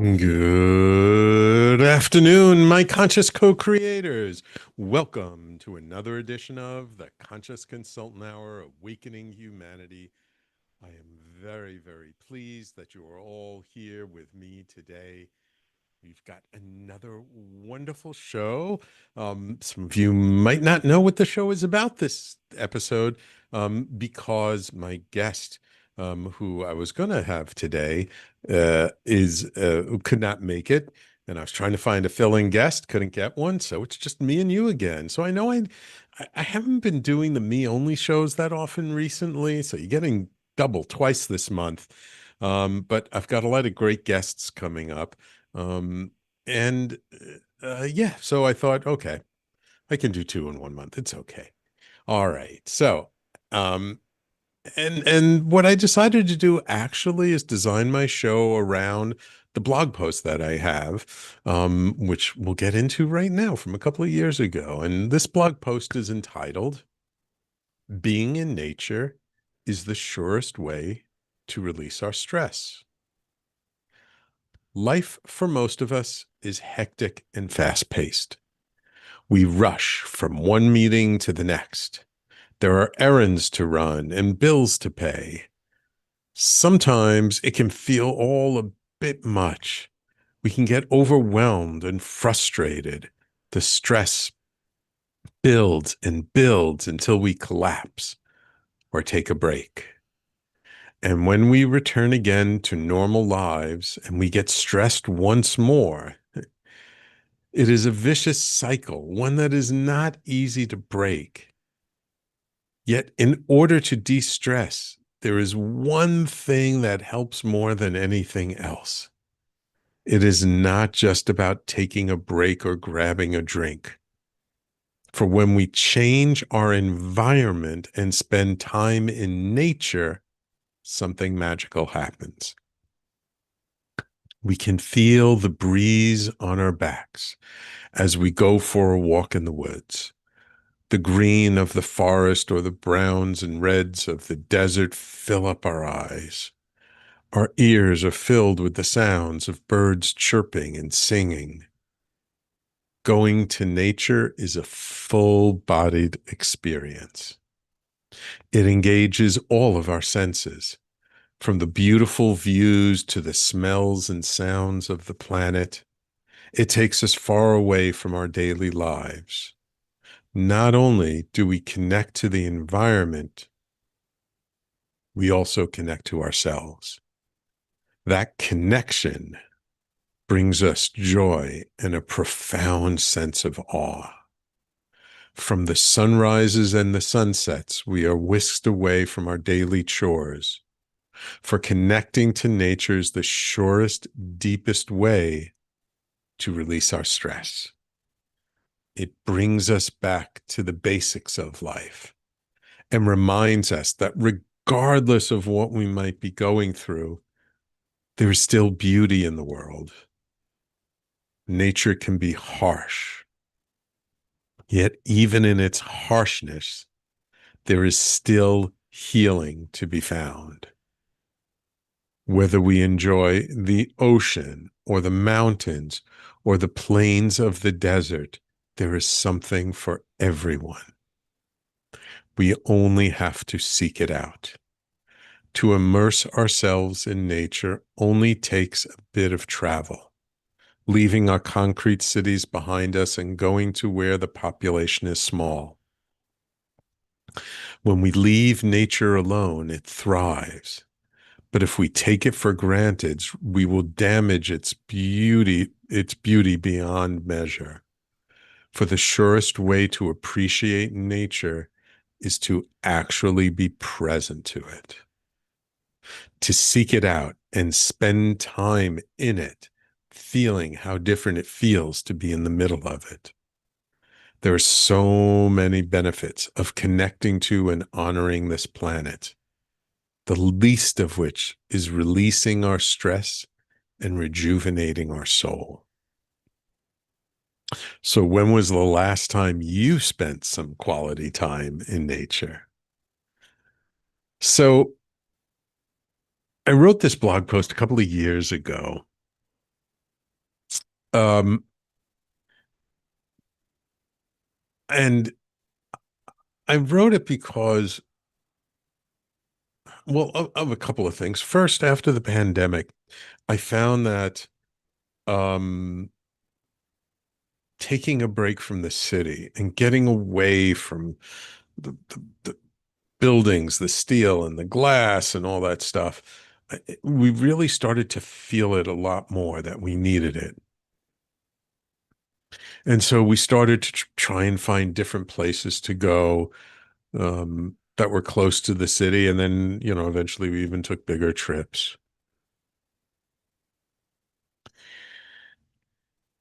Good afternoon, my conscious co-creators. Welcome to another edition of the Conscious Consultant Hour, Awakening Humanity. I am very, very pleased that you are all here with me today. We've got another wonderful show. Some of you might not know what the show is about this episode, because my guest, who I was going to have today, is could not make it, and I was trying to find a fill-in guest, couldn't get one, so it's just me and you again. So I know I haven't been doing the me only shows that often recently, so you're getting double, twice this month. But I've got a lot of great guests coming up. Um, and yeah, so I thought, okay, I can do two in 1 month. It's okay. All right. So, um, and what I decided to do actually is design my show around the blog post that I have, which we'll get into right now from a couple of years ago. And this blog post is entitled "Being in Nature is the Surest Way to Release Our Stress." Life for most of us is hectic and fast-paced. We rush from one meeting to the next. There are errands to run and bills to pay. Sometimes it can feel all a bit much. We can get overwhelmed and frustrated. The stress builds and builds until we collapse or take a break. And when we return again to normal lives and we get stressed once more, it is a vicious cycle, one that is not easy to break. Yet, in order to de-stress, there is one thing that helps more than anything else. It is not just about taking a break or grabbing a drink. For when we change our environment and spend time in nature, something magical happens. We can feel the breeze on our backs as we go for a walk in the woods. The green of the forest or the browns and reds of the desert fill up our eyes. Our ears are filled with the sounds of birds chirping and singing. Going to nature is a full-bodied experience. It engages all of our senses, from the beautiful views to the smells and sounds of the planet. It takes us far away from our daily lives. Not only do we connect to the environment, we also connect to ourselves. That connection brings us joy and a profound sense of awe. From the sunrises and the sunsets, we are whisked away from our daily chores. For connecting to nature is the surest, deepest way to release our stress. It brings us back to the basics of life and reminds us that regardless of what we might be going through, there is still beauty in the world. Nature can be harsh, yet even in its harshness, there is still healing to be found. Whether we enjoy the ocean or the mountains or the plains of the desert, there is something for everyone. We only have to seek it out. To immerse ourselves in nature only takes a bit of travel, leaving our concrete cities behind us and going to where the population is small. When we leave nature alone, it thrives. But if we take it for granted, we will damage its beauty beyond measure. For the surest way to appreciate nature is to actually be present to it, to seek it out and spend time in it, feeling how different it feels to be in the middle of it. There are so many benefits of connecting to and honoring this planet, the least of which is releasing our stress and rejuvenating our soul. So when was the last time you spent some quality time in nature? So I wrote this blog post a couple of years ago, Um, and I wrote it because, well, of a couple of things. First, after the pandemic, I found that um, taking a break from the city and getting away from the buildings, the steel and the glass and all that stuff, we really started to feel it a lot more that we needed it. And so we started to try and find different places to go that were close to the city. And then, eventually we even took bigger trips.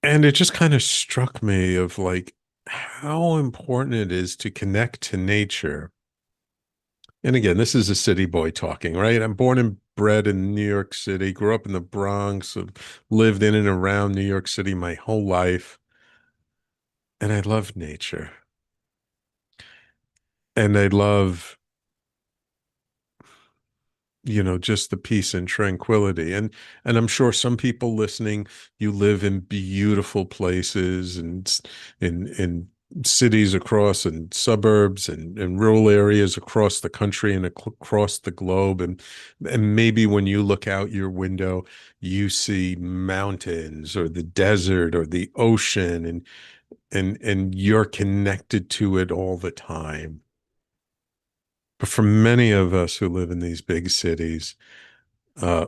And it just kind of struck me of like how important it is to connect to nature. And again, this is a city boy talking, right? I'm born and bred in New York City, grew up in the Bronx, have lived in and around New York City my whole life, and I love nature. And I love, just the peace and tranquility. And I'm sure some people listening, you live in beautiful places and in cities across and suburbs and rural areas across the country and across the globe. And maybe when you look out your window, you see mountains or the desert or the ocean and you're connected to it all the time. But for many of us who live in these big cities, uh,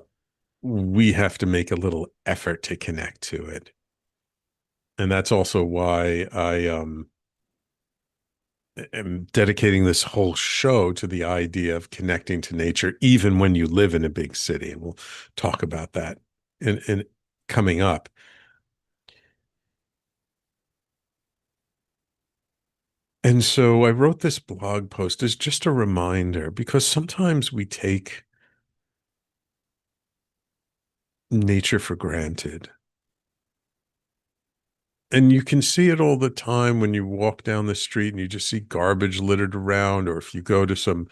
we have to make a little effort to connect to it. And that's also why I am dedicating this whole show to the idea of connecting to nature, even when you live in a big city. And we'll talk about that in coming up. And so I wrote this blog post as just a reminder because sometimes we take nature for granted. And you can see it all the time when you walk down the street and you just see garbage littered around, or if you go to some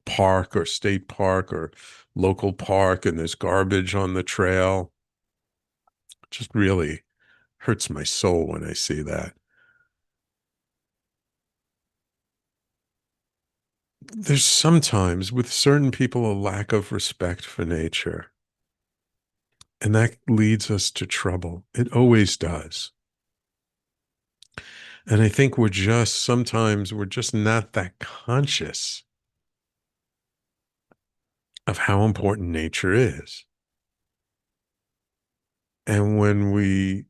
park or state park or local park and there's garbage on the trail. It just really hurts my soul when I see that. There's sometimes with certain people a lack of respect for nature, and that leads us to trouble. It always does. And I think sometimes we're just not that conscious of how important nature is. And when we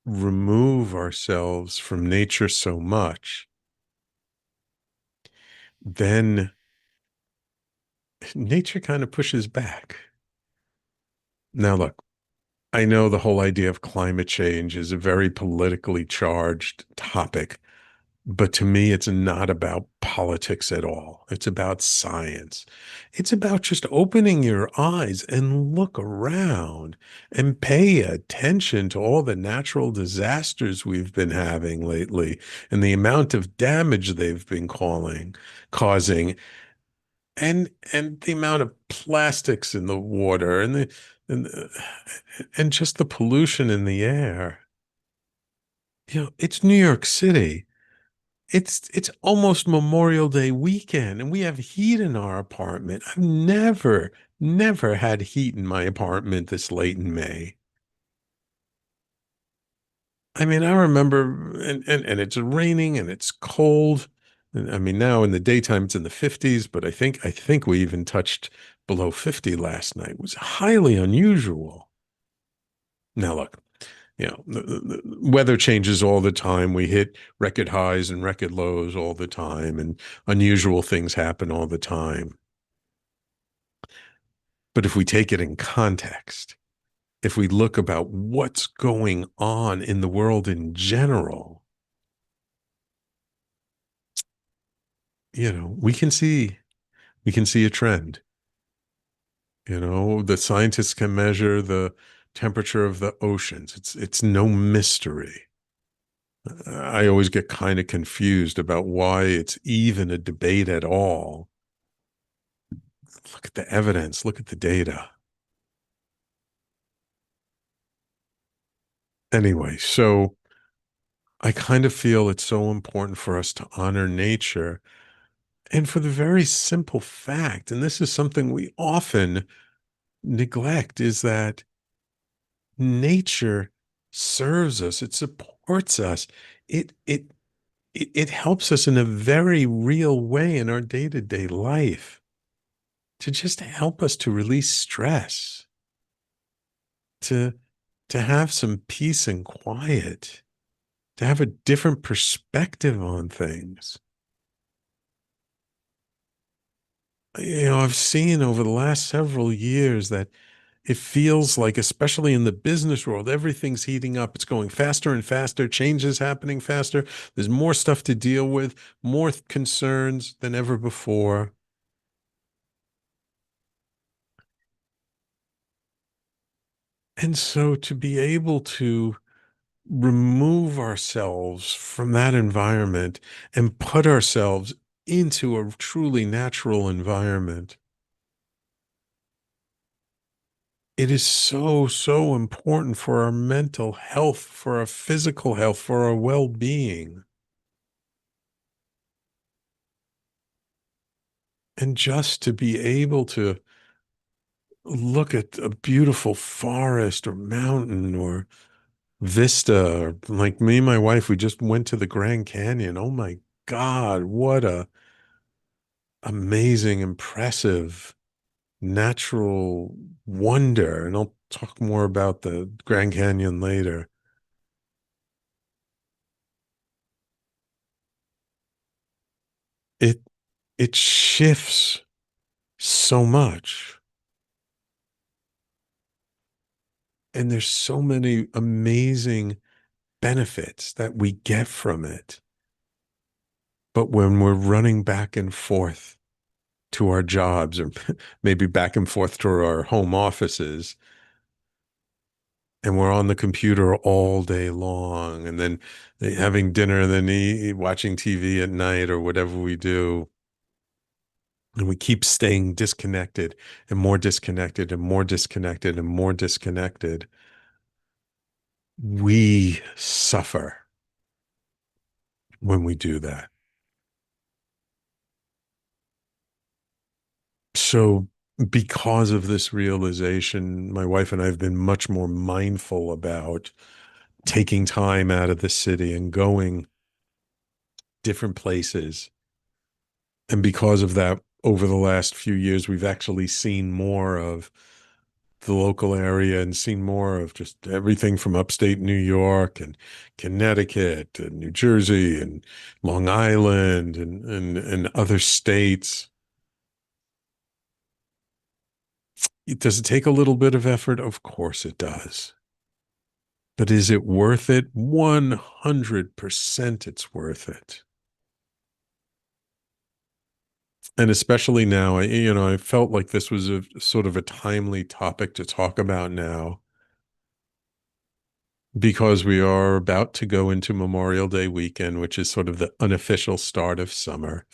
remove ourselves from nature so much, then nature kind of pushes back. Now, look, I know the whole idea of climate change is a very politically charged topic, but to me, it's not about politics at all. It's about science. It's about just opening your eyes and look around and pay attention to all the natural disasters we've been having lately and the amount of damage they've been causing and the amount of plastics in the water and and just the pollution in the air. It's New York City. It's almost Memorial Day weekend, and we have heat in our apartment. I've never had heat in my apartment this late in May. I mean, I remember, and it's raining and it's cold. And I mean, now in the daytime it's in the 50s, but I think we even touched below 50 last night. It was highly unusual. Now, look, the weather changes all the time. We hit record highs and record lows all the time, and unusual things happen all the time. But if we take it in context, if we look about what's going on in the world in general, we can see a trend. The scientists can measure the temperature of the oceans. It's no mystery. I always get kind of confused about why it's even a debate at all. Look at the evidence, look at the data. Anyway, so I kind of feel it's so important for us to honor nature. And for the very simple fact, and this is something we often neglect, is that nature serves us, it supports us, it it it helps us in a very real way in our day-to-day life to just help us to release stress, to have some peace and quiet, to have a different perspective on things. I've seen over the last several years that it feels like, especially in the business world, everything's heating up. It's going faster and faster. Change is happening faster. There's more stuff to deal with, more concerns than ever before. And so to be able to remove ourselves from that environment and put ourselves into a truly natural environment, it is so, so important for our mental health, for our physical health, for our well-being. And just to be able to look at a beautiful forest or mountain or vista, or like me and my wife, we just went to the Grand Canyon. Oh my God, what a amazing, impressive natural wonder. And I'll talk more about the Grand Canyon later. It it shifts so much. And there's so many amazing benefits that we get from it. But when we're running back and forth to our jobs or maybe back and forth to our home offices, and we're on the computer all day long, and then having dinner and then watching TV at night or whatever we do, and we keep staying disconnected and more disconnected and more disconnected and more disconnected, we suffer when we do that. So, because of this realization, my wife and I have been much more mindful about taking time out of the city and going different places. And because of that, over the last few years, we've actually seen more of the local area and seen more of just everything from upstate New York and Connecticut and New Jersey and Long Island and other states. Does it take a little bit of effort? Of course it does. But is it worth it? 100% it's worth it. And especially now, I felt like this was a sort of a timely topic to talk about now because we are about to go into Memorial Day weekend, which is sort of the unofficial start of summer.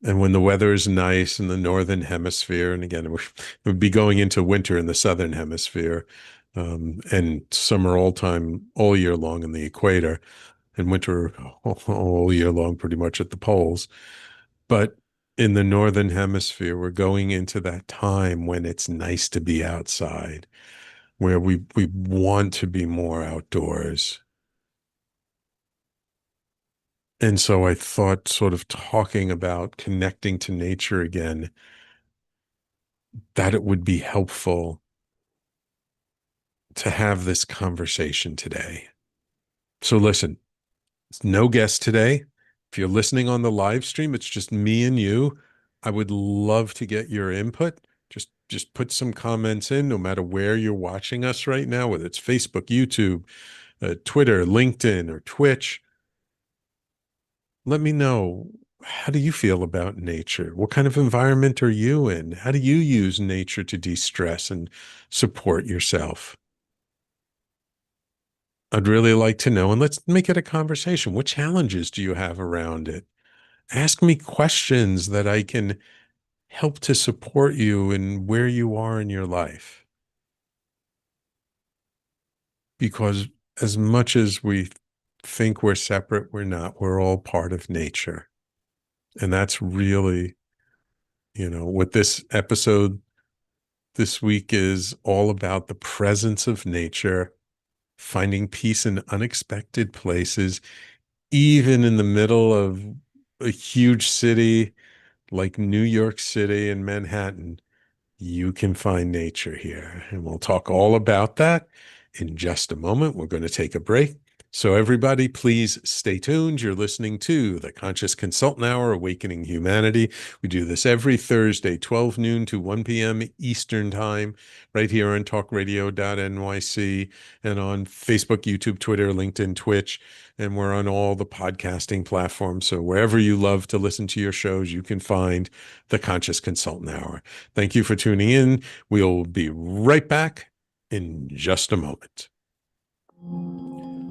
And when the weather is nice in the northern hemisphere, and again, we'd be going into winter in the southern hemisphere, and summer all year long in the equator, and winter all year long pretty much at the poles. But in the northern hemisphere, we're going into that time when it's nice to be outside, where we want to be more outdoors. And so I thought sort of talking about connecting to nature again, that it would be helpful to have this conversation today. So listen, it's no guest today. If you're listening on the live stream, it's just me and you. I would love to get your input. Just put some comments in, no matter where you're watching us right now, whether it's Facebook, YouTube, Twitter, LinkedIn, or Twitch. Let me know, how do you feel about nature? What kind of environment are you in? How do you use nature to de-stress and support yourself? I'd really like to know, and let's make it a conversation. What challenges do you have around it? Ask me questions that I can help to support you in where you are in your life. because as much as we think we're separate, we're not. We're all part of nature. And that's really, what this episode this week is all about: the presence of nature, finding peace in unexpected places, even in the middle of a huge city like New York City and Manhattan. You can find nature here. And we'll talk all about that in just a moment. We're going to take a break. So, everybody, please stay tuned. You're listening to the Conscious Consultant Hour, Awakening Humanity. We do this every Thursday, 12 noon to 1 p.m. Eastern Time, right here on talkradio.nyc and on Facebook, YouTube, Twitter, LinkedIn, Twitch. And we're on all the podcasting platforms. So, wherever you love to listen to your shows, you can find the Conscious Consultant Hour. Thank you for tuning in. We'll be right back in just a moment.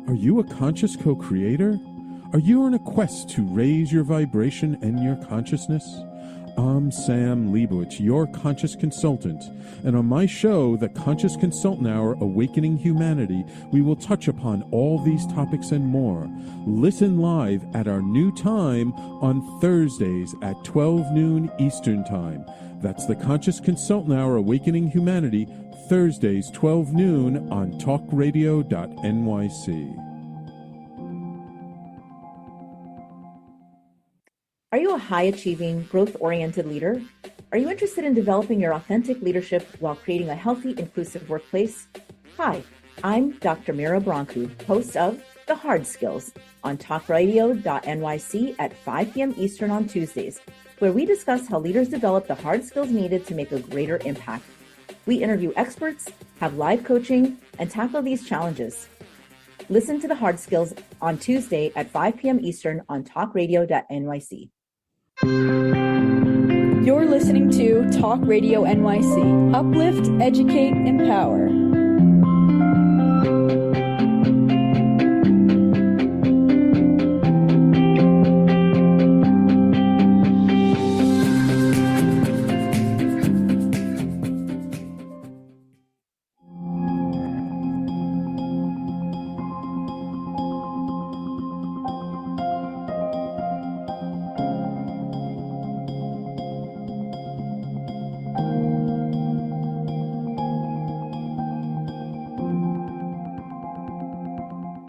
Are you a conscious co-creator? Are you on a quest to raise your vibration and your consciousness? I'm Sam Leibowitz, your conscious consultant, and on my show, The Conscious Consultant Hour, Awakening Humanity, we will touch upon all these topics and more. Listen live at our new time on Thursdays at 12 noon Eastern Time. That's The Conscious Consultant Hour, Awakening Humanity, Thursdays, 12 noon on talkradio.nyc. Are you a high-achieving, growth-oriented leader? Are you interested in developing your authentic leadership while creating a healthy, inclusive workplace? Hi, I'm Dr. Mira Brancu, host of The Hard Skills on talkradio.nyc at 5 p.m. Eastern on Tuesdays, where we discuss how leaders develop the hard skills needed to make a greater impact. We interview experts, have live coaching, and tackle these challenges. Listen to The Hard Skills on Tuesday at 5 p.m. Eastern on talkradio.nyc. You're listening to Talk Radio NYC. Uplift, educate, empower.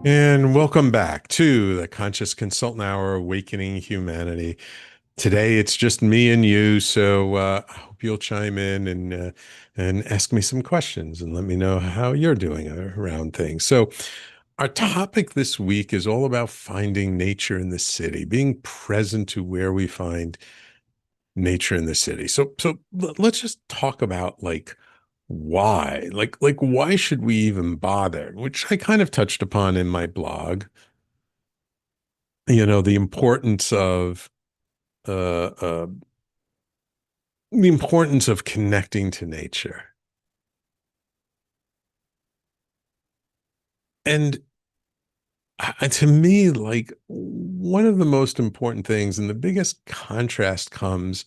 And welcome back to the Conscious Consultant Hour, Awakening Humanity. Today it's just me and you, so I hope you'll chime in and ask me some questions and let me know how you're doing around things. So, our topic this week is all about finding nature in the city, being present to where we find nature in the city. So let's just talk about why, why should we even bother? Which I kind of touched upon in my blog. The importance of uh, uh, connecting to nature. And to me, one of the most important things and the biggest contrast comes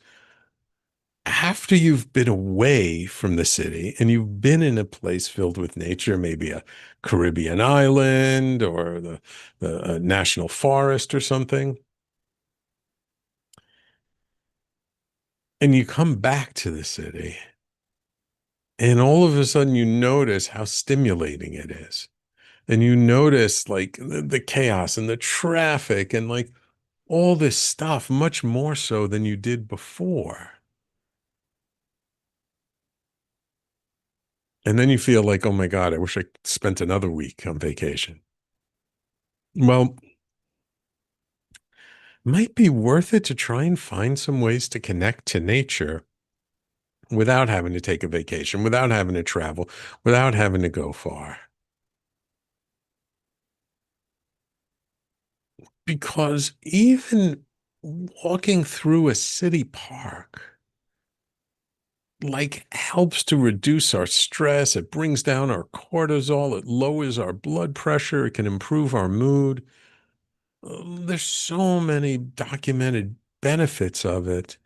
after you've been away from the city and you've been in a place filled with nature, maybe a Caribbean island or the national forest or something. And you come back to the city and all of a sudden you notice how stimulating it is. And you notice the chaos and the traffic and all this stuff much more so than you did before. And then you feel like, oh my God, I wish I spent another week on vacation. Well, might be worth it to try and find some ways to connect to nature without having to take a vacation, without having to travel, without having to go far. Because even walking through a city park helps to reduce our stress. It brings down our cortisol. It lowers our blood pressure. It can improve our mood. There's so many documented benefits of it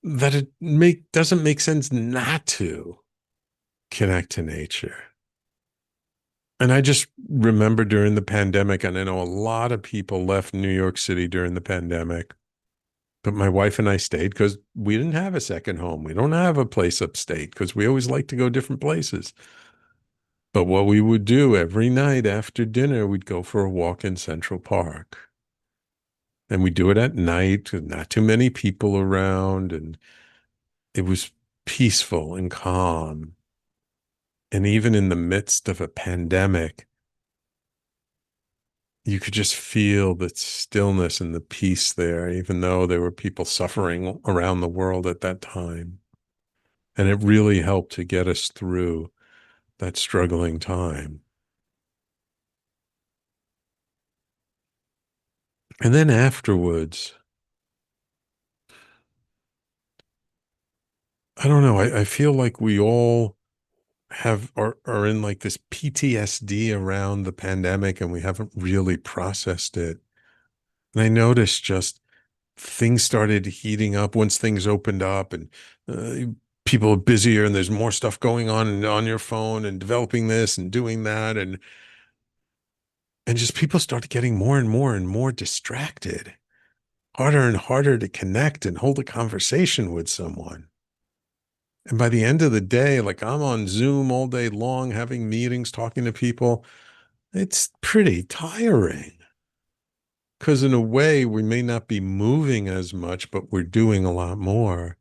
that it doesn't make sense not to connect to nature. And I just remember during the pandemic, and I know a lot of people left New York City during the pandemic, but my wife and I stayed because we didn't have a second home. We don't have a place upstate because we always like to go different places. But what we would do every night after dinner, we'd go for a walk in Central Park. And we do it at night, with not too many people around, and it was peaceful and calm. And even in the midst of a pandemic, you could just feel the stillness and the peace there, even though there were people suffering around the world at that time. And it really helped to get us through that struggling time. And then afterwards, I don't know, I feel like we all are in like this PTSD around the pandemic and we haven't really processed it. And I noticed just things started heating up once things opened up and people are busier and there's more stuff going on your phone and developing this and doing that and just people started getting more and more and more distracted, harder and harder to connect and hold a conversation with someone. And by the end of the day, like I'm on Zoom all day long, having meetings, talking to people. It's pretty tiring because in a way we may not be moving as much, but we're doing a lot more.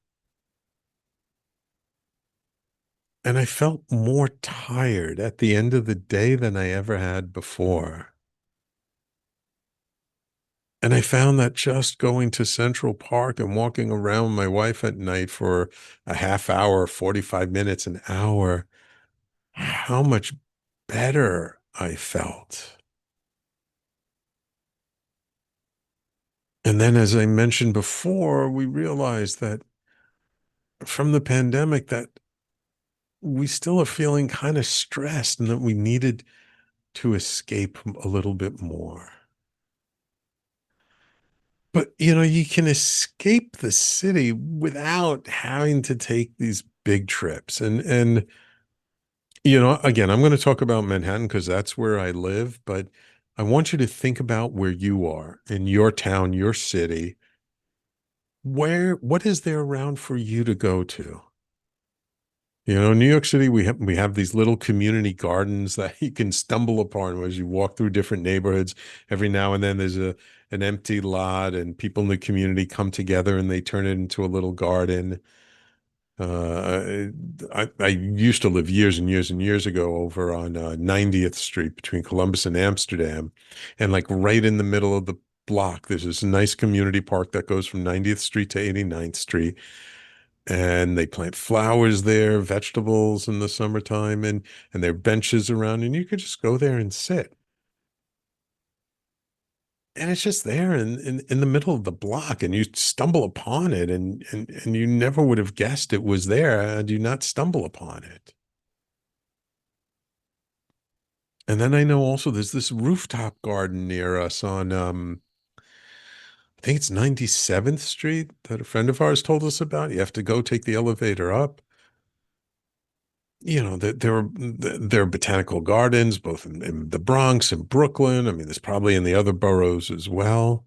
And I felt more tired at the end of the day than I ever had before. And I found that just going to Central Park and walking around my wife at night for a half hour, 45 minutes, an hour, how much better I felt. And then, as I mentioned before, we realized that from the pandemic that we still are feeling kind of stressed and that we needed to escape a little bit more. But, you can escape the city without having to take these big trips. Again, I'm going to talk about Manhattan because that's where I live, but I want you to think about where you are in your town, your city. What is there around for you to go to? New York City, we have these little community gardens that you can stumble upon as you walk through different neighborhoods. Every now and then there's an empty lot and people in the community come together and they turn it into a little garden. I used to live years and years and years ago over on 90th Street between Columbus and Amsterdam. And like right in the middle of the block, there's this nice community park that goes from 90th Street to 89th Street. And they plant flowers there, vegetables in the summertime, and there are benches around, and you could just go there and sit. And it's just there in the middle of the block, and you stumble upon it, and you never would have guessed it was there had you not stumble upon it. And then I know also there's this rooftop garden near us on I think it's 97th Street that a friend of ours told us about. You have to go take the elevator up. There are botanical gardens both in the Bronx and Brooklyn. I mean, there's probably in the other boroughs as well.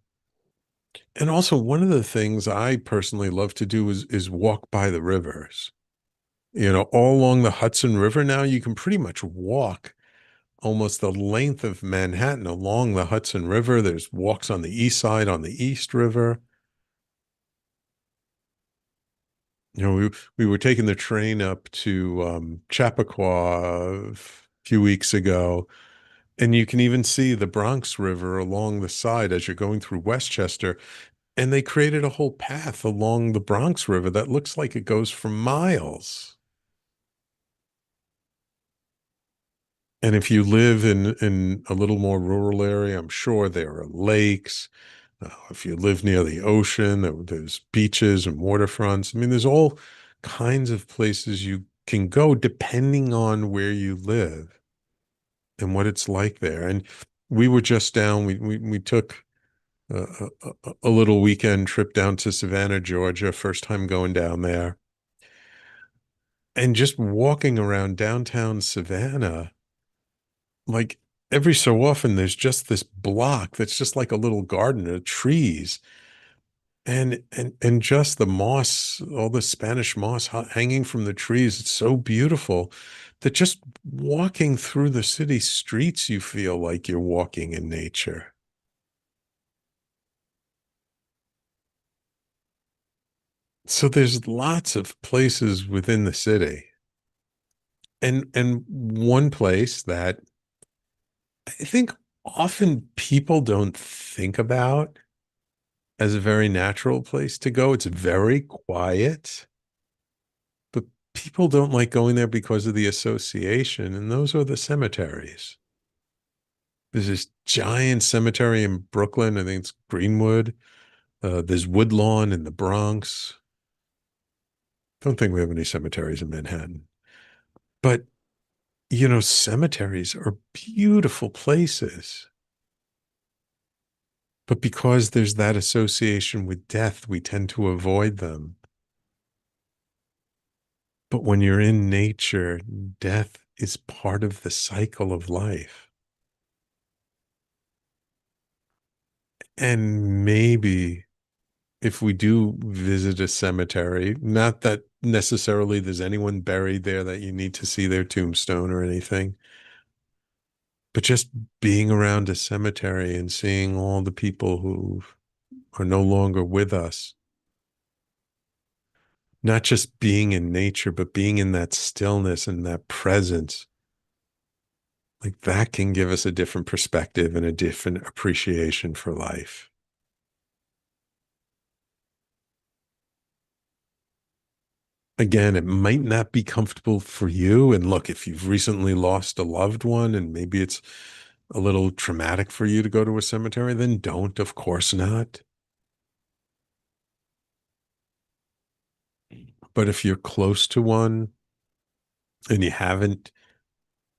And also, one of the things I personally love to do is walk by the rivers. All along the Hudson River now, you can pretty much walk almost the length of Manhattan along the Hudson River. There's walks on the east side on the East River. We were taking the train up to Chappaqua a few weeks ago, and you can even see the Bronx River along the side as you're going through Westchester. And they created a whole path along the Bronx River that looks like it goes for miles. And if you live in a little more rural area, I'm sure there are lakes. If you live near the ocean, there's beaches and waterfronts. I mean, there's all kinds of places you can go depending on where you live and what it's like there. And we were just down, we took a little weekend trip down to Savannah, Georgia, first time going down there. And just walking around downtown Savannah, like every so often there's just this block that's just like a little garden of trees and just the moss, all the Spanish moss hanging from the trees. It's so beautiful that just walking through the city streets, you feel like you're walking in nature. So there's lots of places within the city. And one place that I think often people don't think about as a very natural place to go. It's very quiet, but people don't like going there because of the association, and those are the cemeteries. There's this giant cemetery in Brooklyn. I think it's Greenwood. There's Woodlawn in the Bronx. Don't think we have any cemeteries in Manhattan. But, cemeteries are beautiful places. But because there's that association with death, we tend to avoid them. But when you're in nature, death is part of the cycle of life. And maybe if we do visit a cemetery, not that necessarily there's anyone buried there that you need to see their tombstone or anything, but just being around a cemetery and seeing all the people who are no longer with us, not just being in nature, but being in that stillness and that presence, like that can give us a different perspective and a different appreciation for life. Again, it might not be comfortable for you. And look, if you've recently lost a loved one and maybe it's a little traumatic for you to go to a cemetery, then don't, of course not. But if you're close to one and you haven't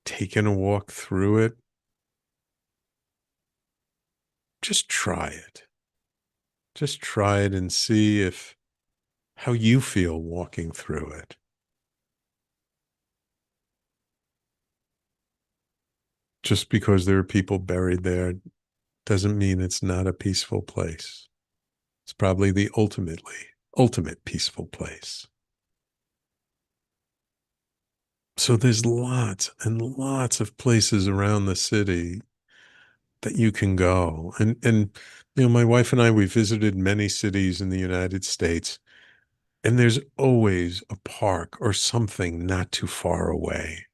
taken a walk through it, just try it. Just try it and see if how you feel walking through it. Just because there are people buried there doesn't mean it's not a peaceful place. It's probably the ultimate peaceful place. So there's lots and lots of places around the city that you can go. And my wife and I, we visited many cities in the United States, and there's always a park or something not too far away.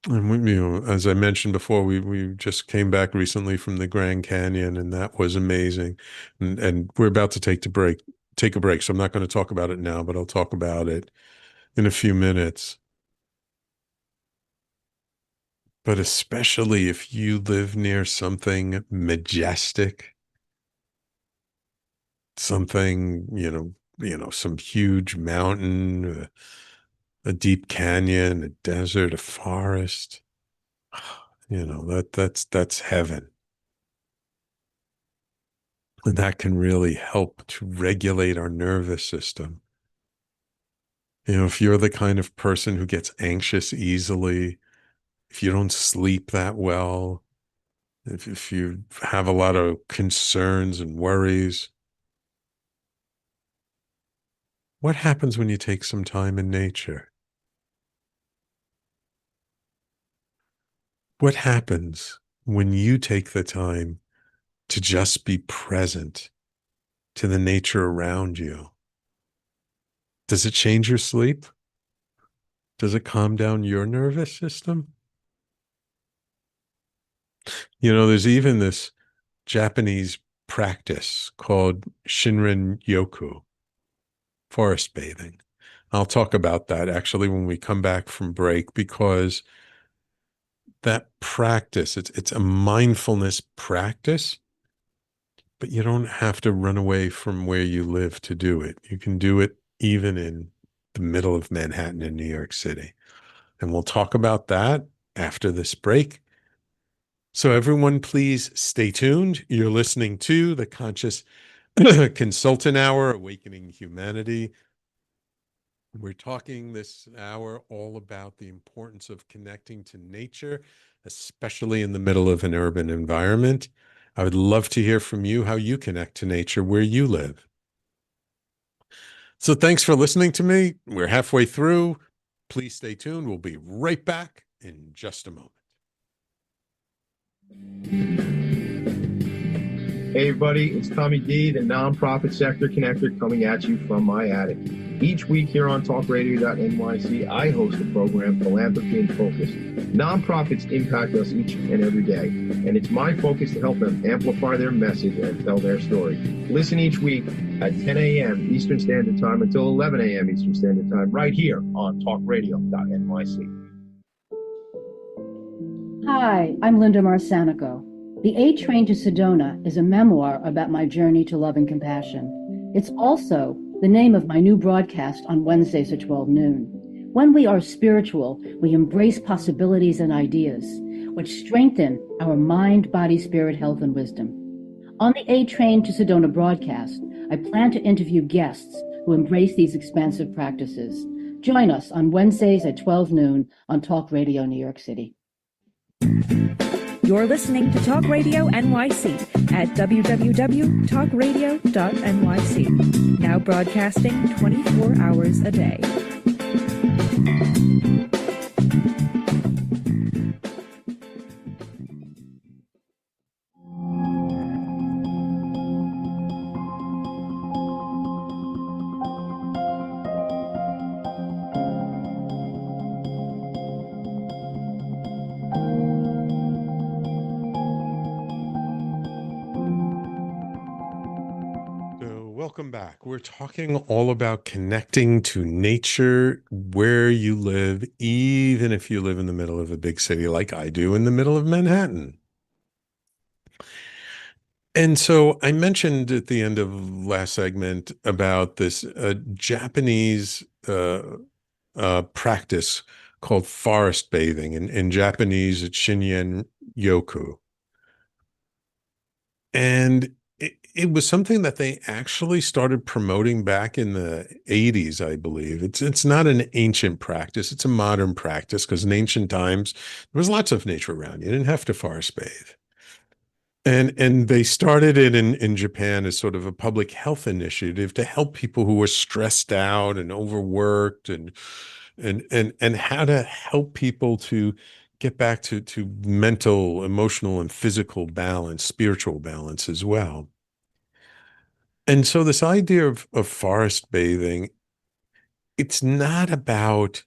And as I mentioned before, we just came back recently from the Grand Canyon, and that was amazing. And we're about to take a break. So I'm not going to talk about it now, but I'll talk about it in a few minutes. But especially if you live near something majestic, something, some huge mountain, a deep canyon, a desert, a forest, that's heaven. And that can really help to regulate our nervous system. If you're the kind of person who gets anxious easily, if you don't sleep that well, if you have a lot of concerns and worries, what happens when you take some time in nature? What happens when you take the time to just be present to the nature around you? Does it change your sleep? Does it calm down your nervous system? There's even this Japanese practice called Shinrin-yoku, forest bathing. I'll talk about that actually when we come back from break, because that practice, it's a mindfulness practice, but you don't have to run away from where you live to do it. You can do it even in the middle of Manhattan in New York City. And we'll talk about that after this break. So everyone, please stay tuned. You're listening to the Conscious Consultant Hour, Awakening Humanity. We're talking this hour all about the importance of connecting to nature, especially in the middle of an urban environment. I would love to hear from you how you connect to nature where you live. So thanks for listening to me. We're halfway through. Please stay tuned. We'll be right back in just a moment. Hey everybody, it's Tommy D, the nonprofit sector connector, coming at you from my attic. Each week here on talkradio.nyc, I host a program, Philanthropy in Focus. Nonprofits impact us each and every day, and it's my focus to help them amplify their message and tell their story. Listen each week at 10 a.m. Eastern Standard Time until 11 a.m. Eastern Standard Time, right here on talkradio.nyc. Hi, I'm Linda Marsanico. The A Train to Sedona is a memoir about my journey to love and compassion. It's also the name of my new broadcast on Wednesdays at 12 noon. When we are spiritual, we embrace possibilities and ideas, which strengthen our mind, body, spirit, health, and wisdom. On the A Train to Sedona broadcast, I plan to interview guests who embrace these expansive practices. Join us on Wednesdays at 12 noon on Talk Radio New York City. You're listening to Talk Radio NYC at www.talkradio.nyc. Now broadcasting 24 hours a day. Welcome back. We're talking all about connecting to nature where you live, even if you live in the middle of a big city like I do in the middle of Manhattan. And so I mentioned at the end of last segment about this Japanese practice called forest bathing. In Japanese, it's Shinrin-yoku. And it was something that they actually started promoting back in the 80s, I believe. It's not an ancient practice. It's a modern practice because in ancient times, there was lots of nature around. You didn't have to forest bathe. And they started it in Japan as sort of a public health initiative to help people who were stressed out and overworked and how to help people to get back to mental, emotional, and physical balance, spiritual balance as well. And so this idea of forest bathing, it's not about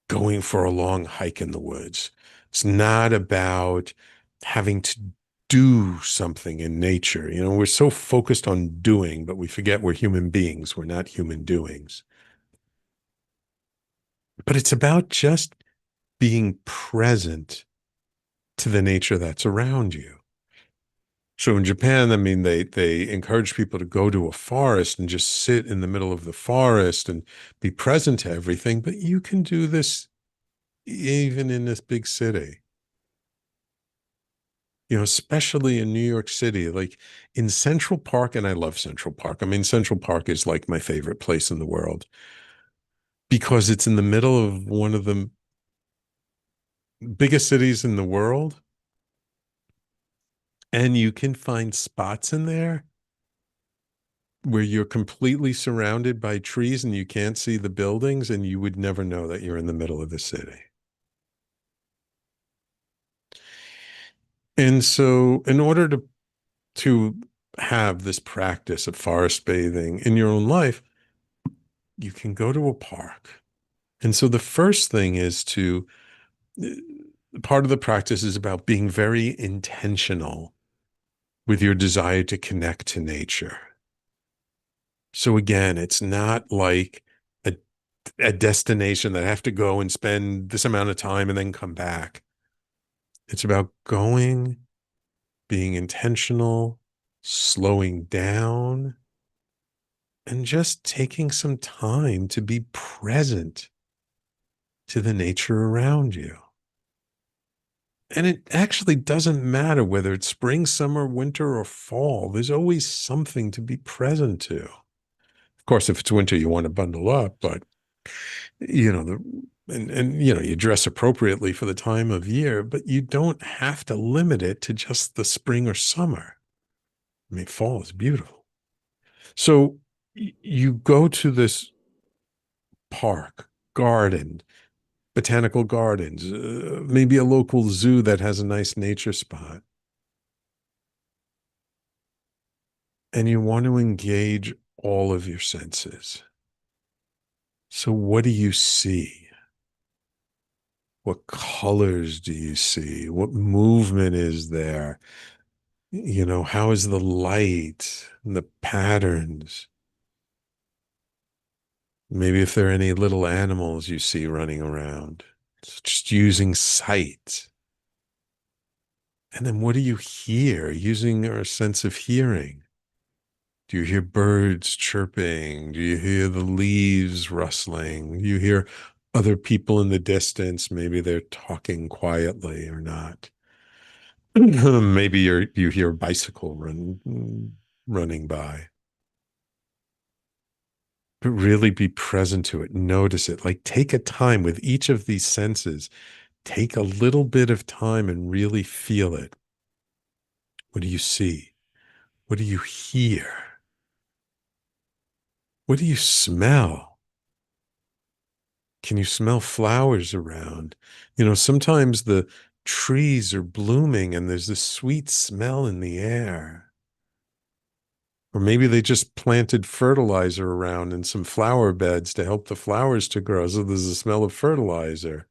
going for a long hike in the woods. It's not about having to do something in nature. You know, we're so focused on doing, but we forget we're human beings. We're not human doings. But it's about just being present to the nature that's around you. So in Japan, I mean, they encourage people to go to a forest and just sit in the middle of the forest and be present to everything. But you can do this even in this big city. You know, especially in New York City, like in Central Park, and I love Central Park. I mean, Central Park is like my favorite place in the world because it's in the middle of one of the biggest cities in the world. And you can find spots in there where you're completely surrounded by trees and you can't see the buildings, and you would never know that you're in the middle of the city. And so in order to have this practice of forest bathing in your own life, you can go to a park. And so the first thing is part of the practice is about being very intentional with your desire to connect to nature. So again, it's not like a destination that I have to go and spend this amount of time and then come back. It's about going, being intentional, slowing down, and just taking some time to be present to the nature around you. And it actually doesn't matter whether it's spring, summer, winter, or fall. There's always something to be present to. Of course, if it's winter, you want to bundle up, but you know, you dress appropriately for the time of year, but you don't have to limit it to just the spring or summer. I mean, fall is beautiful. So you go to this park, garden, botanical gardens, maybe a local zoo that has a nice nature spot, and you want to engage all of your senses. So what do you see? What colors do you see? What movement is there? How is the light and the patterns? Maybe if there are any little animals you see running around, it's just using sight. And then what do you hear? Using our sense of hearing. Do you hear birds chirping? Do you hear the leaves rustling? Do you hear other people in the distance? Maybe they're talking quietly or not. Maybe you hear a bicycle running by. But really be present to it. Notice it. Like take a time with each of these senses. Take a little bit of time and really feel it. What do you see? What do you hear? What do you smell? Can you smell flowers around? Sometimes the trees are blooming and there's this sweet smell in the air. Or maybe they just planted fertilizer around in some flower beds to help the flowers to grow. So there's a smell of fertilizer.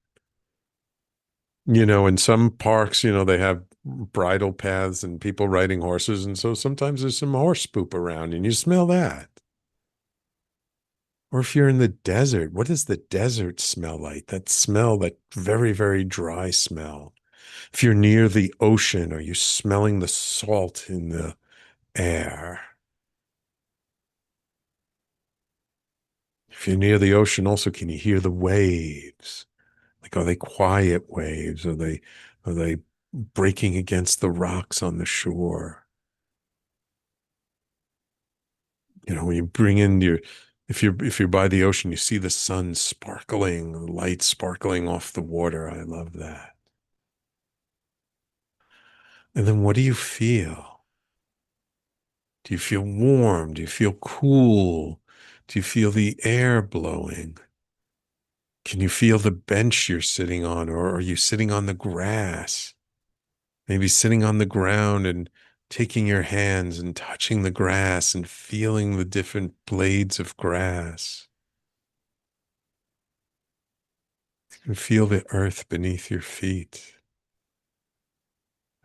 In some parks, they have bridle paths and people riding horses. And so sometimes there's some horse poop around and you smell that. Or if you're in the desert, what does the desert smell like? That smell, that very, very dry smell. If you're near the ocean, are you smelling the salt in the air? If you're near the ocean, also, can you hear the waves? Like, are they quiet waves? Are they breaking against the rocks on the shore? When you bring in if you're by the ocean, you see the sun sparkling, the light sparkling off the water. I love that. And then what do you feel? Do you feel warm? Do you feel cool? Do you feel the air blowing? Can you feel the bench you're sitting on, or are you sitting on the grass? Maybe sitting on the ground and taking your hands and touching the grass and feeling the different blades of grass. You can feel the earth beneath your feet.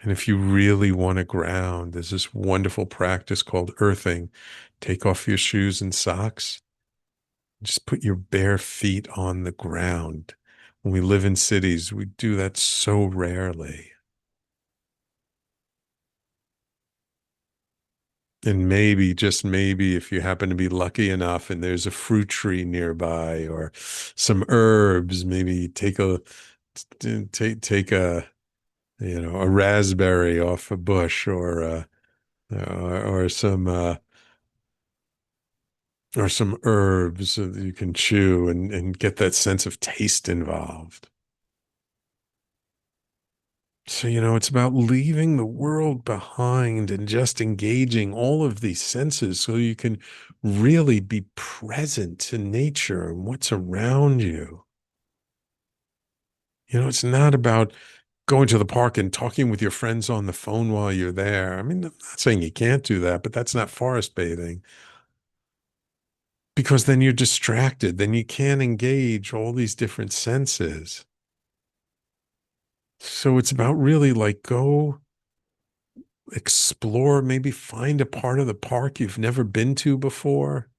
And if you really want to ground, there's this wonderful practice called earthing. Take off your shoes and socks. Just put your bare feet on the ground. When we live in cities, we do that so rarely. And maybe, just maybe, if you happen to be lucky enough and there's a fruit tree nearby or some herbs, maybe take a raspberry off a bush or some herbs that you can chew and get that sense of taste involved. So, it's about leaving the world behind and just engaging all of these senses so you can really be present to nature and what's around you. It's not about going to the park and talking with your friends on the phone while you're there. I mean, I'm not saying you can't do that, but that's not forest bathing. Because then you're distracted. Then you can't engage all these different senses. So it's about really like go explore, maybe find a part of the park you've never been to before.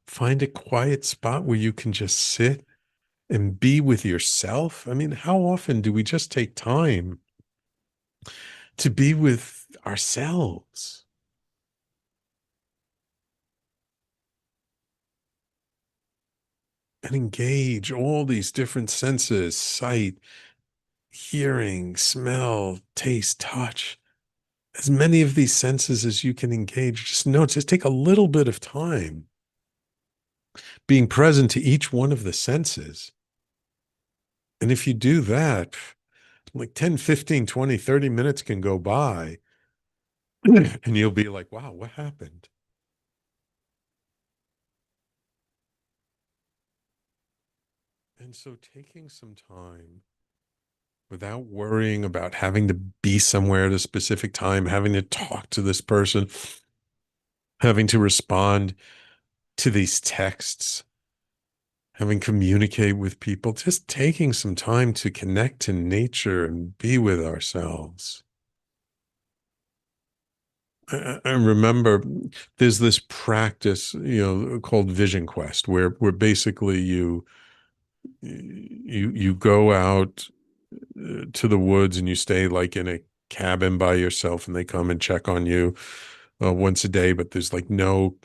Find a quiet spot where you can just sit and be with yourself. I mean, how often do we just take time to be with ourselves? And engage all these different senses, sight, hearing, smell, taste, touch, as many of these senses as you can engage. Just note, just take a little bit of time being present to each one of the senses. And if you do that, like 10, 15, 20, 30 minutes can go by and you'll be like, wow, what happened? And so taking some time without worrying about having to be somewhere at a specific time, having to talk to this person, having to respond to these texts, having communicate with people, just taking some time to connect to nature and be with ourselves. I remember there's this practice, called Vision Quest, where basically you go out to the woods and you stay like in a cabin by yourself, and they come and check on you once a day, but there's like no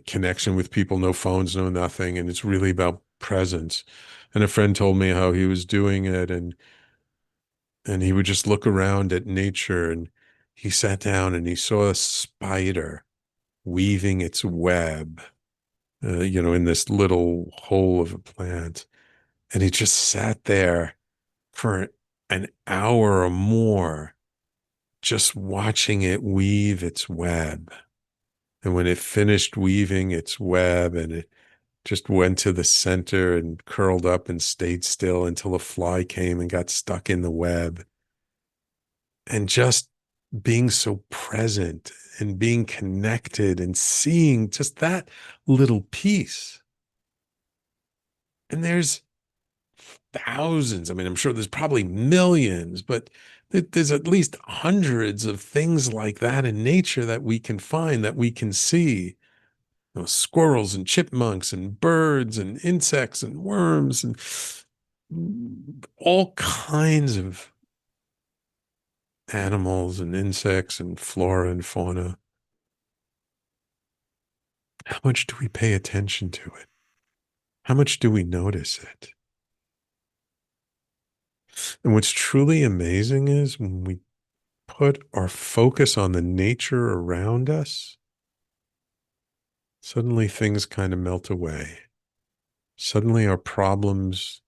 connection with people, no phones, no nothing, and it's really about presence. And a friend told me how he was doing it, and he would just look around at nature, and he sat down and he saw a spider weaving its web, in this little hole of a plant. And he just sat there for an hour or more, just watching it weave its web. And when it finished weaving its web and it just went to the center and curled up and stayed still until a fly came and got stuck in the web. And just being so present and being connected and seeing just that little piece. And there's thousands. I mean, I'm sure there's probably millions, but there's at least hundreds of things like that in nature that we can find, that we can see. Squirrels and chipmunks and birds and insects and worms and all kinds of animals and insects and flora and fauna. How much do we pay attention to it? How much do we notice it? And what's truly amazing is when we put our focus on the nature around us, suddenly things kind of melt away. Suddenly our problems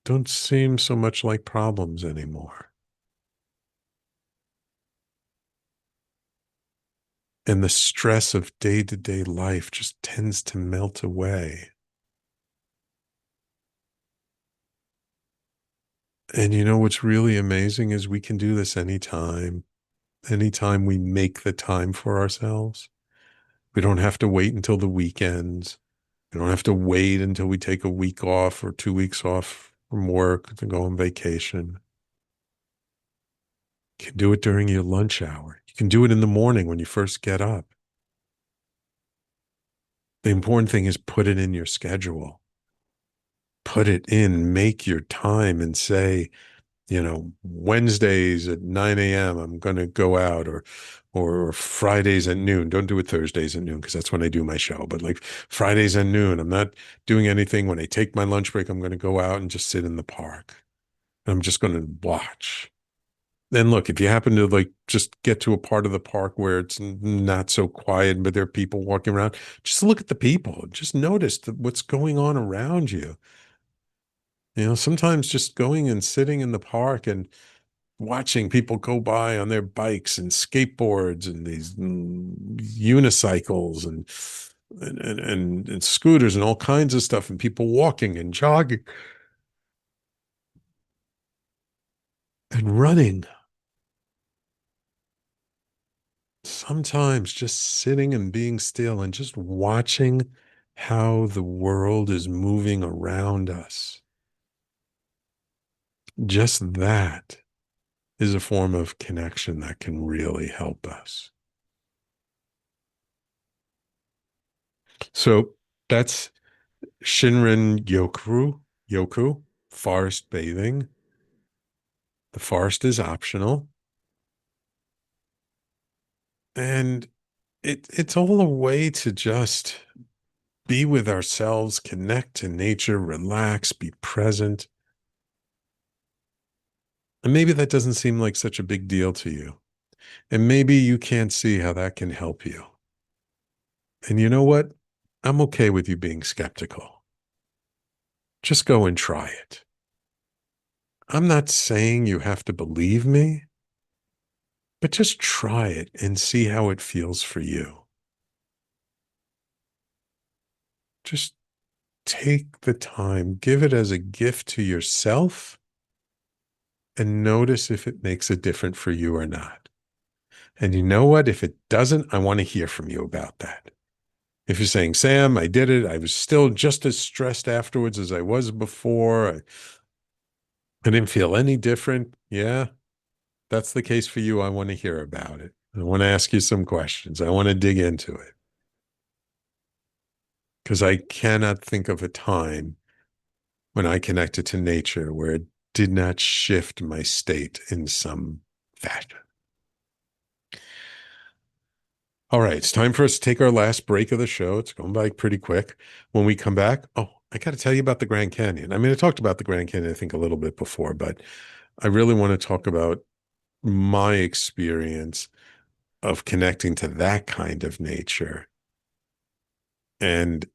don't seem so much like problems anymore. And the stress of day-to-day life just tends to melt away. And what's really amazing is we can do this anytime we make the time for ourselves. We don't have to wait until the weekends. We don't have to wait until we take a week off or 2 weeks off from work to go on vacation. You can do it during your lunch hour. You can do it in the morning when you first get up. The important thing is put it in your schedule. Put it in, make your time and say, Wednesdays at 9 a.m. I'm going to go out, or Fridays at noon. Don't do it Thursdays at noon because that's when I do my show. But like Fridays at noon, I'm not doing anything. When I take my lunch break, I'm going to go out and just sit in the park. And I'm just going to watch. Then look, if you happen to like just get to a part of the park where it's not so quiet, but there are people walking around, just look at the people. Just notice what's going on around you. Sometimes just going and sitting in the park and watching people go by on their bikes and skateboards and these unicycles and scooters and all kinds of stuff, and people walking and jogging and running. Sometimes just sitting and being still and just watching how the world is moving around us. Just that is a form of connection that can really help us. So that's Shinrin-yoku, forest bathing. The forest is optional. And it's all a way to just be with ourselves, connect to nature, relax, be present. And maybe that doesn't seem like such a big deal to you. And maybe you can't see how that can help you. And you know what? I'm okay with you being skeptical. Just go and try it. I'm not saying you have to believe me, but just try it and see how it feels for you. Just take the time, give it as a gift to yourself, and notice if it makes a difference for you or not. And you know what? If it doesn't, I want to hear from you about that. If you're saying, Sam, I did it, I was still just as stressed afterwards as I was before, I didn't feel any different. Yeah, that's the case for you. I want to hear about it. I want to ask you some questions. I want to dig into it. Because I cannot think of a time when I connected to nature where it did not shift my state in some fashion. All right, it's time for us to take our last break of the show. It's going by pretty quick. When we come back, I got to tell you about the Grand Canyon. I mean, I talked about the Grand Canyon, I think, a little bit before, but I really want to talk about my experience of connecting to that kind of nature and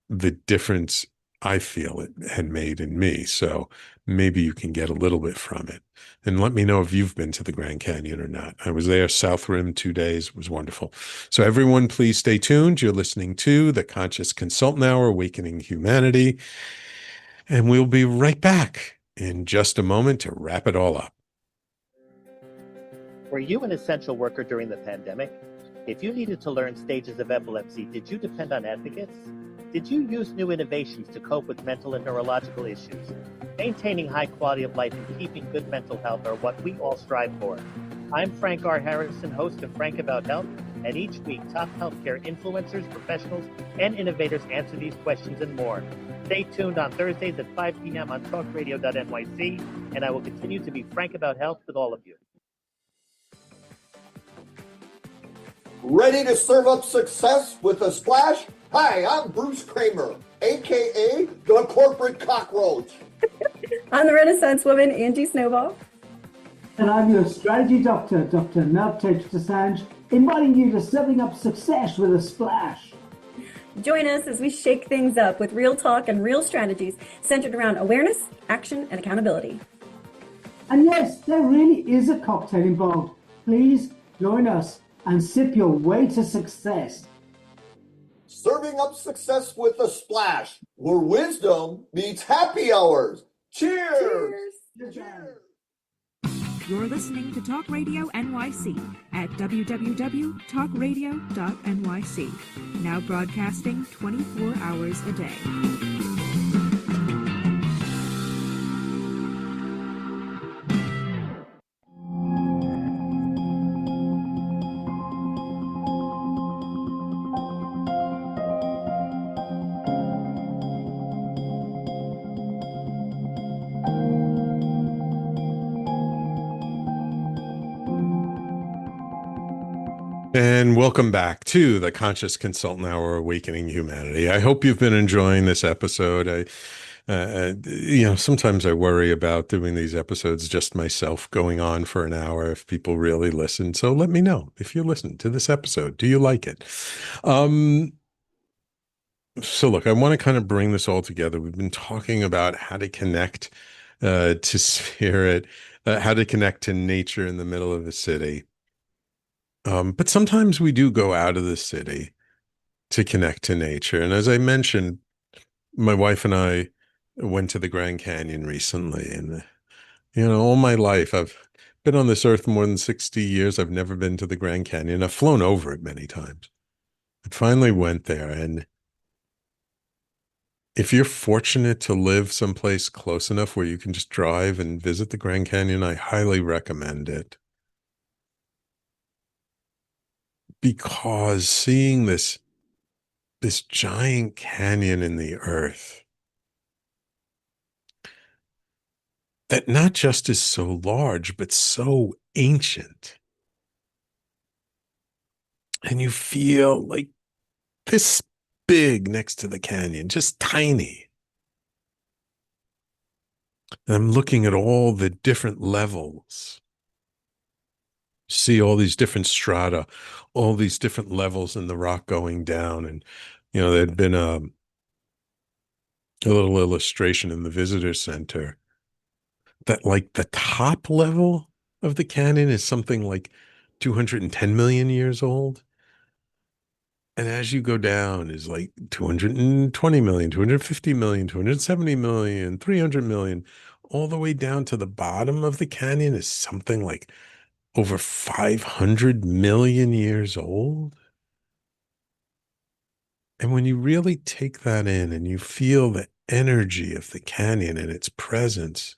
the difference I feel it had made in me. So maybe you can get a little bit from it. And let me know if you've been to the Grand Canyon or not. I was there, South Rim, 2 days. It was wonderful. So everyone, please stay tuned. You're listening to the Conscious Consultant Hour, Awakening Humanity. And we'll be right back in just a moment to wrap it all up. Were you an essential worker during the pandemic? If you needed to learn stages of epilepsy, did you depend on advocates? Did you use new innovations to cope with mental and neurological issues? Maintaining high quality of life and keeping good mental health are what we all strive for. I'm Frank R. Harrison, host of Frank About Health, and each week top healthcare influencers, professionals, and innovators answer these questions and more. Stay tuned on Thursdays at 5 p.m. on talkradio.nyc, and I will continue to be frank about health with all of you. Ready to serve up success with a splash? Hi, I'm Bruce Kramer, a.k.a. the Corporate Cockroach. I'm the Renaissance woman, Angie Snowball. And I'm your strategy doctor, Dr. Navtej Desange, inviting you to serving up success with a splash. Join us as we shake things up with real talk and real strategies centered around awareness, action, and accountability. And yes, there really is a cocktail involved. Please join us and sip your way to success. Serving up success with a splash, where wisdom meets happy hours. Cheers! Cheers! Cheers! You're listening to Talk Radio NYC at www.talkradio.nyc. Now broadcasting 24 hours a day. And welcome back to the Conscious Consultant Hour, Awakening Humanity. I hope you've been enjoying this episode. Sometimes I worry about doing these episodes just myself, going on for an hour if people really listen. So let me know if you listen to this episode. Do you like it? So look, I want to kind of bring this all together. We've been talking about how to connect to spirit, how to connect to nature in the middle of a city. But sometimes we do go out of the city to connect to nature. And as I mentioned, my wife and I went to the Grand Canyon recently. And, all my life, I've been on this earth more than 60 years. I've never been to the Grand Canyon. I've flown over it many times. I finally went there. And if you're fortunate to live someplace close enough where you can just drive and visit the Grand Canyon, I highly recommend it. Because seeing this giant canyon in the earth that not just is so large, but so ancient. And you feel like this big next to the canyon, just tiny. And I'm looking at all the different levels See all these different strata, all these different levels in the rock going down. And, there'd been a little illustration in the visitor center that like the top level of the canyon is something like 210 million years old. And as you go down is like 220 million, 250 million, 270 million, 300 million, all the way down to the bottom of the canyon is something like over 500 million years old. And when you really take that in and you feel the energy of the canyon and its presence,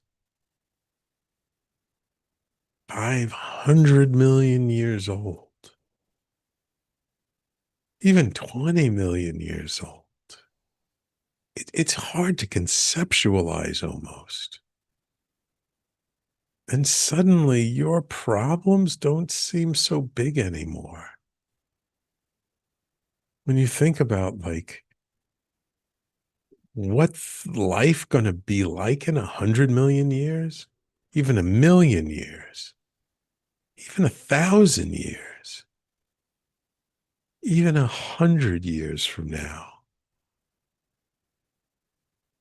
500 million years old, even 20 million years old. It's hard to conceptualize almost. And suddenly your problems don't seem so big anymore. When you think about like, what's life going to be like in 100 million years, even a million years, even 1,000 years, even 100 years from now?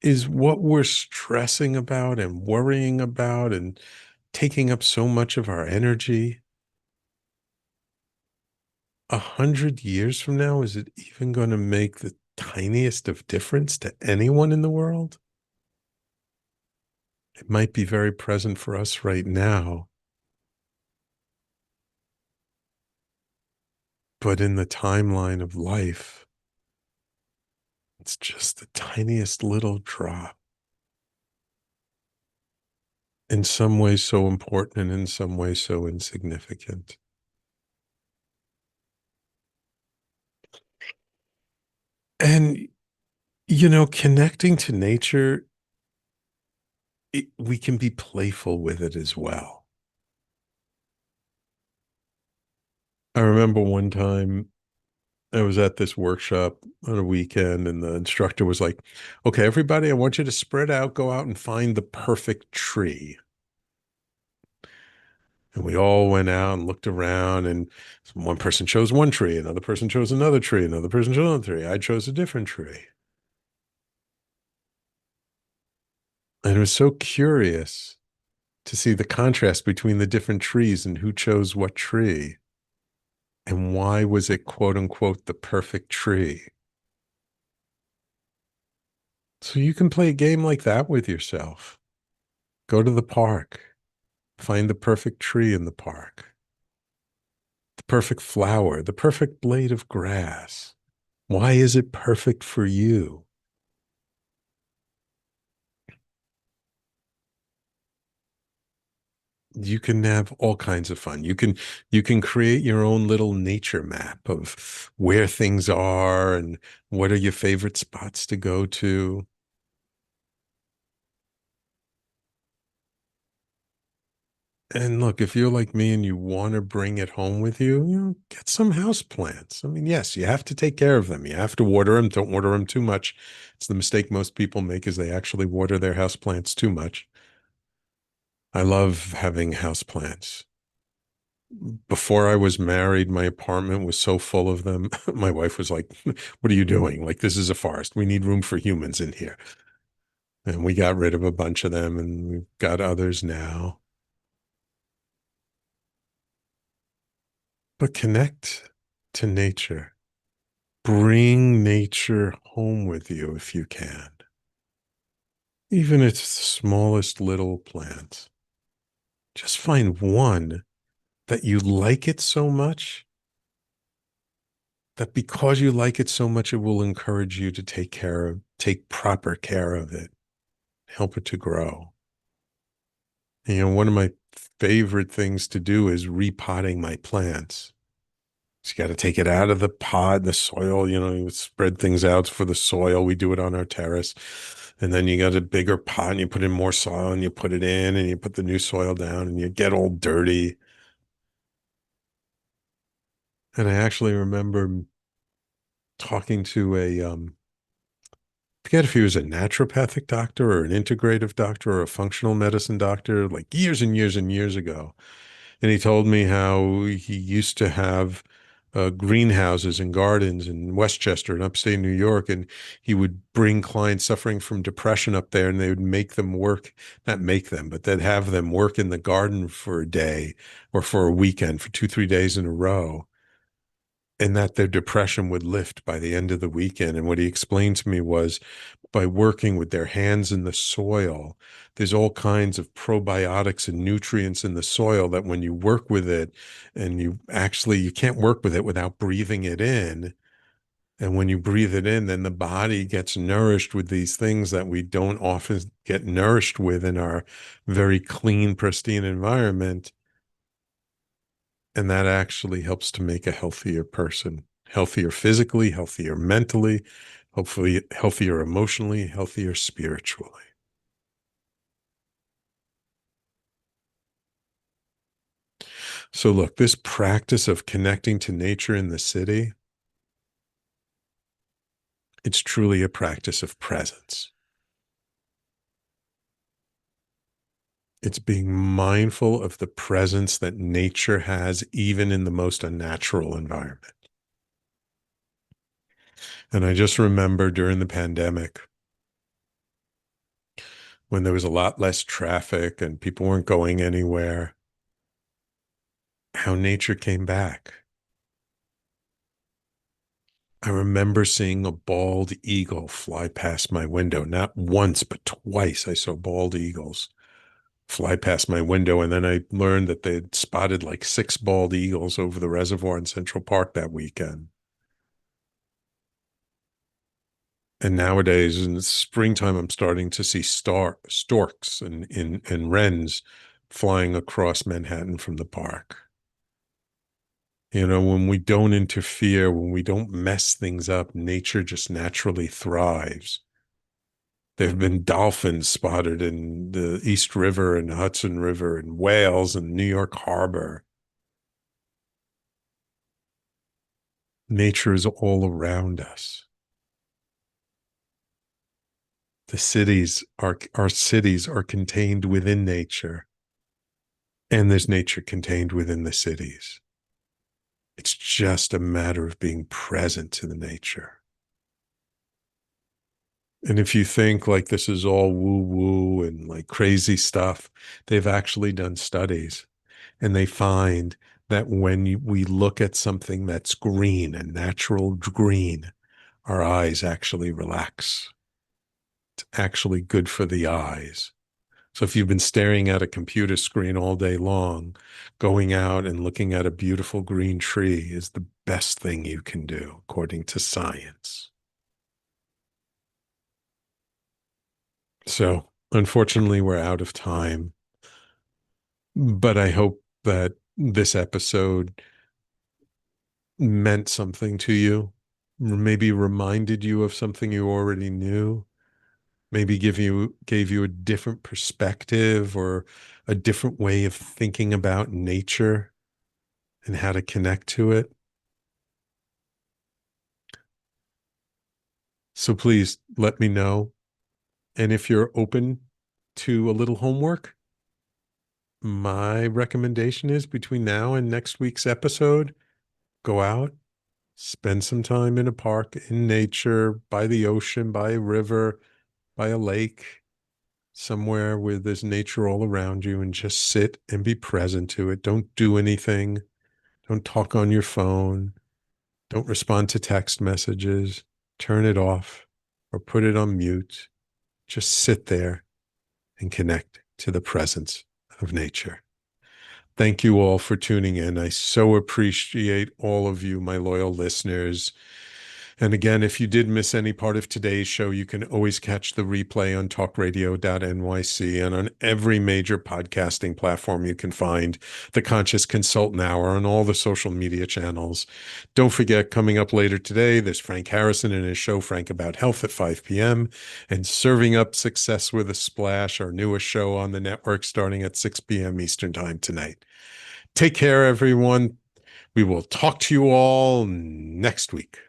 Is what we're stressing about and worrying about and taking up so much of our energy. 100 years from now, is it even going to make the tiniest of difference to anyone in the world? It might be very present for us right now, but in the timeline of life, it's just the tiniest little drop. In some ways so important and in some ways so insignificant. And, connecting to nature, we can be playful with it as well. I remember one time I was at this workshop on a weekend and the instructor was like, okay, everybody, I want you to spread out, go out and find the perfect tree. And we all went out and looked around, and one person chose one tree, another person chose another tree, another person chose another tree. I chose a different tree. And it was so curious to see the contrast between the different trees and who chose what tree. And why was it, quote unquote, the perfect tree? So you can play a game like that with yourself. Go to the park, find the perfect tree in the park, the perfect flower, the perfect blade of grass. Why is it perfect for you? You can have all kinds of fun. You can create your own little nature map of where things are and what are your favorite spots to go to. And look, if you're like me and you want to bring it home with you, get some house plants. I mean, yes, you have to take care of them. You have to water them. Don't water them too much. It's the mistake most people make is they actually water their house plants too much. I love having house plants. Before I was married, my apartment was so full of them. My wife was like, what are you doing? Like, this is a forest. We need room for humans in here. And we got rid of a bunch of them and we've got others now. But connect to nature. Bring nature home with you if you can. Even its smallest little plant. Just find one that you like it so much that because you like it so much, it will encourage you to take proper care of it, help it to grow. One of my favorite things to do is repotting my plants. So you got to take it out of the pot, the soil, you spread things out for the soil. We do it on our terrace. And then you got a bigger pot and you put in more soil and you put it in and you put the new soil down and you get all dirty. And I actually remember talking to forget if he was a naturopathic doctor or an integrative doctor or a functional medicine doctor, like years and years and years ago. And he told me how he used to have greenhouses and gardens in Westchester and upstate New York. And he would bring clients suffering from depression up there, and they would make them work, not make them, but they'd have them work in the garden for a day or for a weekend for 2, 3 days in a row. And that their depression would lift by the end of the weekend. And what he explained to me was by working with their hands in the soil, there's all kinds of probiotics and nutrients in the soil that when you work with it, and you can't work with it without breathing it in. And when you breathe it in, then the body gets nourished with these things that we don't often get nourished with in our very clean, pristine environment. And that actually helps to make a healthier person, healthier physically, healthier mentally, hopefully healthier emotionally, healthier spiritually. So look, this practice of connecting to nature in the city, it's truly a practice of presence. It's being mindful of the presence that nature has, even in the most unnatural environment. And I just remember during the pandemic, when there was a lot less traffic and people weren't going anywhere, how nature came back. I remember seeing a bald eagle fly past my window. Not once, but twice I saw bald eagles fly past my window. And then I learned that they'd spotted like 6 bald eagles over the reservoir in Central Park that weekend. And nowadays in the springtime, I'm starting to see storks and wrens flying across Manhattan from the park. You know, when we don't interfere, when we don't mess things up, nature just naturally thrives. There have been dolphins spotted in the East River and Hudson River and whales in New York Harbor. Nature is all around us. Our cities are contained within nature, and there's nature contained within the cities. It's just a matter of being present to the nature. And if you think like this is all woo-woo and like crazy stuff, they've actually done studies, and they find that when we look at something that's green and natural green, our eyes actually relax. It's actually good for the eyes. So if you've been staring at a computer screen all day long, going out and looking at a beautiful green tree is the best thing you can do, according to science. So unfortunately, we're out of time, but I hope that this episode meant something to you, maybe reminded you of something you already knew, maybe gave you a different perspective or a different way of thinking about nature and how to connect to it. So please let me know. And if you're open to a little homework, my recommendation is between now and next week's episode, go out, spend some time in a park, in nature, by the ocean, by a river, by a lake, somewhere where there's nature all around you, and just sit and be present to it. Don't do anything. Don't talk on your phone. Don't respond to text messages. Turn it off or put it on mute. Just sit there and connect to the presence of nature. Thank you all for tuning in. I so appreciate all of you, my loyal listeners. And again, if you did miss any part of today's show, you can always catch the replay on talkradio.nyc and on every major podcasting platform you can find the Conscious Consultant Hour on all the social media channels. Don't forget, coming up later today, there's Frank Harrison and his show, Frank About Health at 5 p.m. and Serving Up Success with a Splash, our newest show on the network starting at 6 p.m. Eastern Time tonight. Take care, everyone. We will talk to you all next week.